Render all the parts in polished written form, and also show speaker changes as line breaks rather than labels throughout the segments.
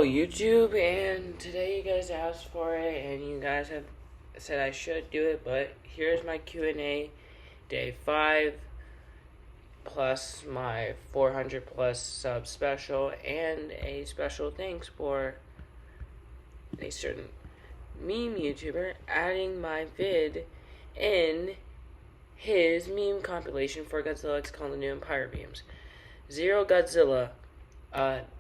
Hello YouTube, and today you guys asked for it and you guys have said I should do it, but here's my Q&A day 5 plus my 400 plus sub special and a special thanks for a certain meme YouTuber adding my vid in his meme compilation for Godzilla X Kong the New Empire memes. Zero Godzilla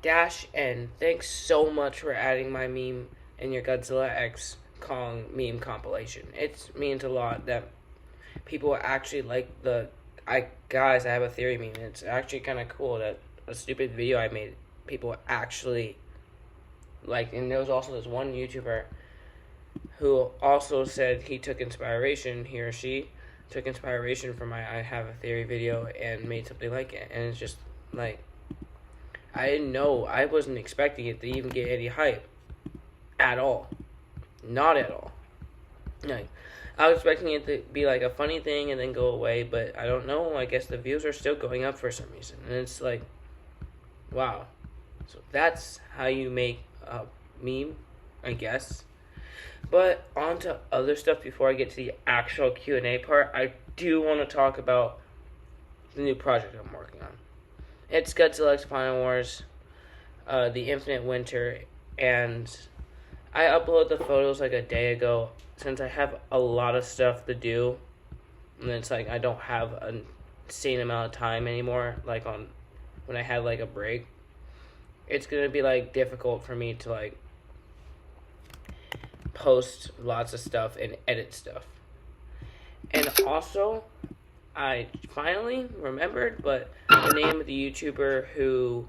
Dash N, thanks so much for adding my meme in your Godzilla X Kong meme compilation. It means a lot that people actually like guys, I have a theory meme. It's actually kind of cool that a stupid video I made, people actually like. And there was also this one YouTuber who also said he took inspiration, he or she took inspiration from my I have a theory video and made something like it. And it's just like, I didn't know, I wasn't expecting it to even get any hype at all. Not at all. Like, I was expecting it to be like a funny thing and then go away, but I don't know, I guess the views are still going up for some reason. And it's like, wow. So that's how you make a meme, I guess. But on to other stuff before I get to the actual Q&A part. I do want to talk about the new project I'm working on. It's Godzilla X Final Wars, the Infinite Winter, and I uploaded the photos like a day ago since I have a lot of stuff to do, and it's like I don't have an insane amount of time anymore, like on when I had like a break. It's gonna be like difficult for me to like post lots of stuff and edit stuff. And also, I finally remembered, but the name of the YouTuber who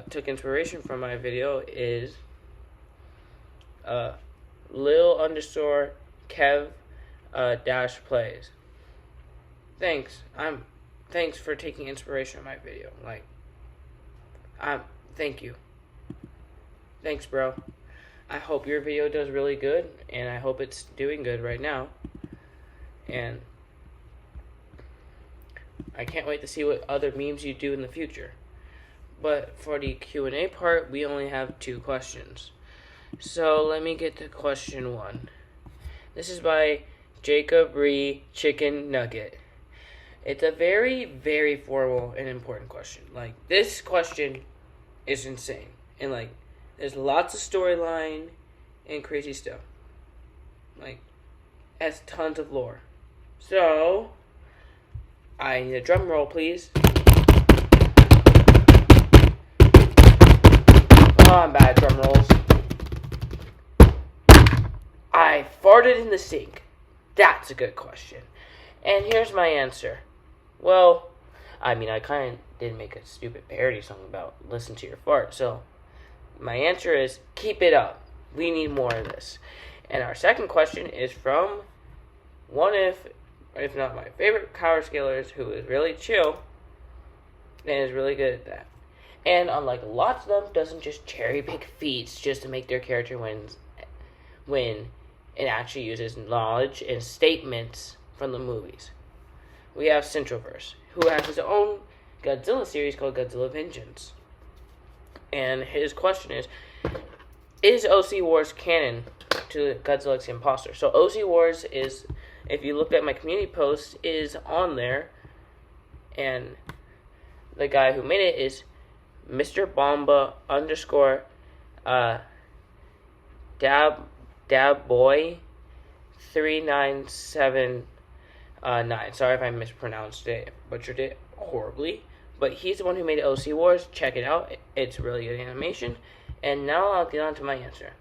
took inspiration from my video is Lil_Kev dash plays. Thanks. Thanks for taking inspiration from my video. Like, thank you. Thanks, bro. I hope your video does really good, and I hope it's doing good right now. And I can't wait to see what other memes you do in the future. But for the Q&A part, we only have 2 questions. So let me get to question 1. This is by Jacob Ree Chicken Nugget. It's a very, very formal and important question. Like, this question is insane. And like, there's lots of storyline and crazy stuff. Like, has tons of lore. So, I need a drum roll, please. Oh, I'm bad at drum rolls. I farted in the sink. That's a good question. And here's my answer. Well, I mean, I kind of did make a stupid parody song about listen to your fart. So, my answer is keep it up. We need more of this. And our second question is from one if not my favorite power scalers, who is really chill and is really good at that. And unlike lots of them, doesn't just cherry pick feats just to make their character win and actually uses knowledge and statements from the movies. We have Centroverse, who has his own Godzilla series called Godzilla Vengeance. And his question is OC Wars canon to Godzilla X the Imposter? So OC Wars is, if you look at my community post, is on there, and the guy who made it is Mr. Bomba _ Dabboy 3979. Sorry if I mispronounced it, butchered it horribly. But he's the one who made OC Wars. Check it out. It's really good animation. And now I'll get on to my answer.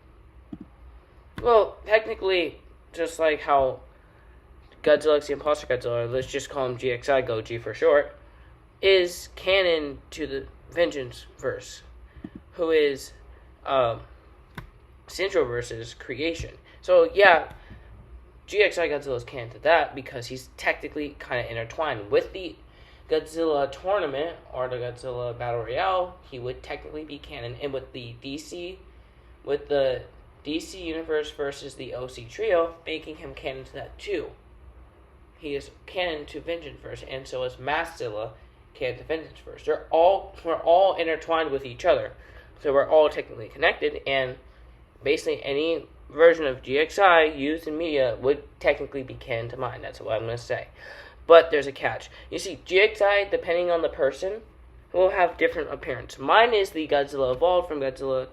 Well, technically, just like how Godzilla X the Imposter Godzilla, let's just call him GXI Goji for short, is canon to the Vengeance verse, who is Centroverse's creation. So yeah, GXI Godzilla is canon to that because he's technically kind of intertwined with the Godzilla tournament or the Godzilla Battle Royale. He would technically be canon, and with the DC universe versus the OC trio, making him canon to that too. He is canon to Vengeanceverse, and so is Masszilla canon to Vengeanceverse. We're all intertwined with each other. So we're all technically connected, and basically any version of GXI used in media would technically be canon to mine. That's what I'm going to say. But there's a catch. You see, GXI, depending on the person, will have different appearance. Mine is the Godzilla Evolved from Godzilla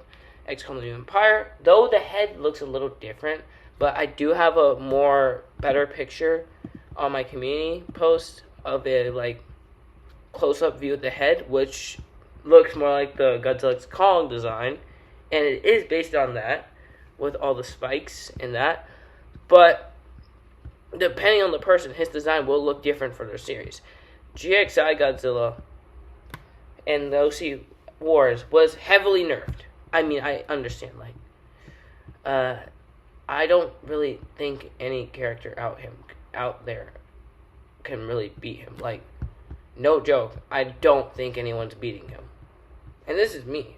X Kong the New Empire, though the head looks a little different, but I do have a better picture on my community post of a close-up view of the head, which looks more like the Godzilla X Kong design, and it is based on that, with all the spikes and that, but depending on the person, his design will look different for their series. GXI Godzilla and the OC Wars was heavily nerfed. I mean, I understand, I don't really think any character out there can really beat him. No joke, I don't think anyone's beating him. And this is me.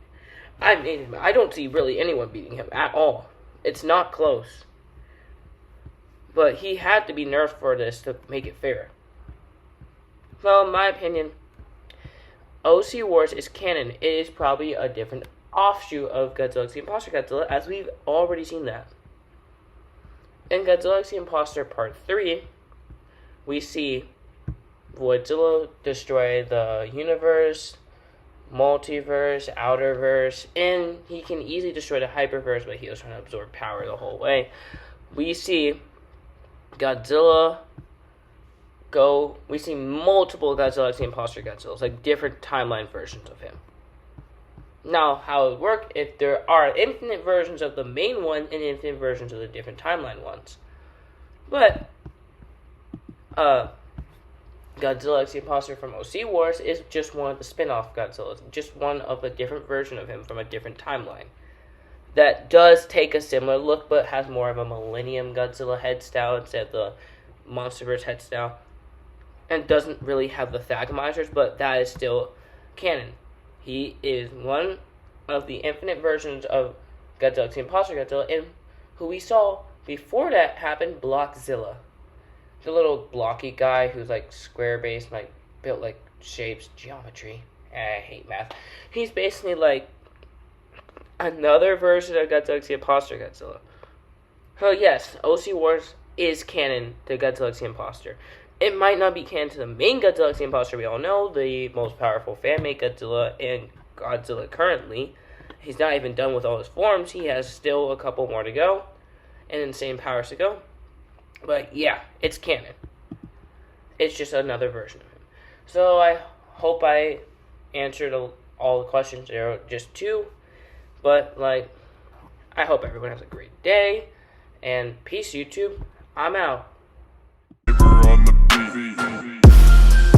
I made him. I don't see really anyone beating him at all. It's not close. But he had to be nerfed for this to make it fair. Well, in my opinion, OC Wars is canon. It is probably a different offshoot of Godzilla X the Imposter Godzilla, as we've already seen that. In Godzilla X the Imposter Part 3, we see Godzilla destroy the universe, multiverse, outerverse, and he can easily destroy the hyperverse, but he was trying to absorb power the whole way. We see Godzilla we see multiple Godzilla X the Imposter Godzillas, different timeline versions of him. Now, how it would work if there are infinite versions of the main one and infinite versions of the different timeline ones. But, Godzilla X the Imposter from OC Wars is just one of the spin-off Godzillas, just one of a different version of him from a different timeline. That does take a similar look, but has more of a Millennium Godzilla head style instead of the Monsterverse head style. And doesn't really have the Thagomisers, but that is still canon. He is one of the infinite versions of Godzilla X the Imposter Godzilla, and who we saw before that happened, Blockzilla. The little blocky guy who's square-based, built shapes, geometry. I hate math. He's basically another version of Godzilla X the Imposter Godzilla. So yes, OC Wars is canon to Godzilla X the Imposter. It might not be canon to the main Godzilla X the Imposter we all know, the most powerful fan-made Godzilla and Godzilla currently. He's not even done with all his forms. He has still a couple more to go, and insane powers to go. But yeah, it's canon. It's just another version of him. So I hope I answered all the questions. There are just two. But, I hope everyone has a great day. And peace, YouTube. I'm out.